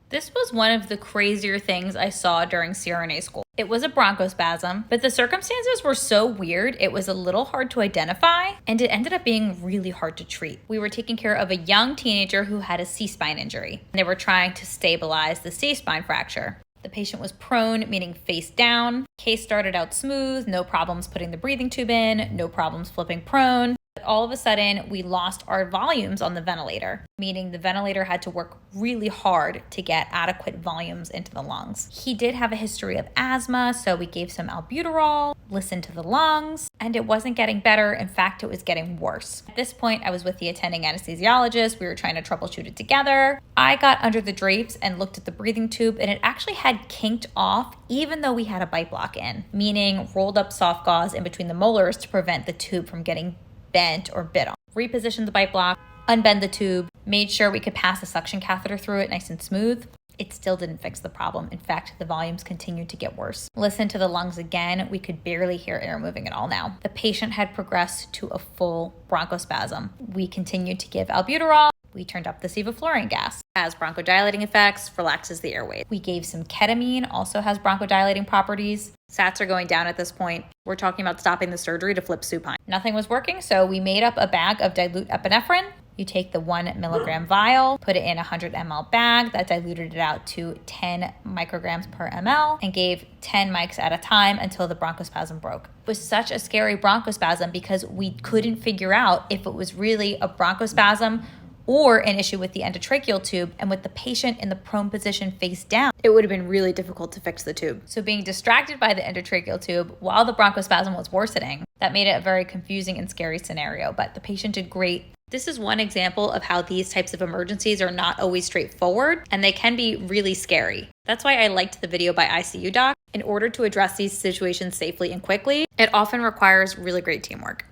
This was one of the crazier things I saw during CRNA school. It was a bronchospasm, but the circumstances were so weird, it was a little hard to identify, and it ended up being really hard to treat. We were taking care of a young teenager who had a C-spine injury. They were trying to stabilize the C-spine fracture. The patient was prone, meaning face down. Case started out smooth, no problems putting the breathing tube in, no problems flipping prone. But all of a sudden, we lost our volumes on the ventilator, meaning the ventilator had to work really hard to get adequate volumes into the lungs. He did have a history of asthma, so we gave some albuterol, listened to the lungs, and it wasn't getting better. In fact, it was getting worse. At this point, I was with the attending anesthesiologist. We were trying to troubleshoot it together. I got under the drapes and looked at the breathing tube, and it actually had kinked off even though we had a bite block in, meaning rolled up soft gauze in between the molars to prevent the tube from getting bent or bit on. Repositioned the bite block, unbend the tube, made sure we could pass a suction catheter through it nice and smooth. It still didn't fix the problem. In fact, the volumes continued to get worse. Listened to the lungs again. We could barely hear air moving at all now. The patient had progressed to a full bronchospasm. We continued to give albuterol. We turned up the sevoflurane gas. Has bronchodilating effects, relaxes the airways. We gave some ketamine, also has bronchodilating properties. Sats are going down at this point. We're talking about stopping the surgery to flip supine. Nothing was working, so we made up a bag of dilute epinephrine. You take the 1 milligram vial, put it in a 100 ml bag that diluted it out to 10 micrograms per ml and gave 10 mics at a time until the bronchospasm broke. It was such a scary bronchospasm because we couldn't figure out if it was really a bronchospasm or an issue with the endotracheal tube, and with the patient in the prone position face down, it would have been really difficult to fix the tube. So being distracted by the endotracheal tube while the bronchospasm was worsening, that made it a very confusing and scary scenario, but the patient did great. This is one example of how these types of emergencies are not always straightforward, and they can be really scary. That's why I liked the video by ICU Doc. In order to address these situations safely and quickly, it often requires really great teamwork.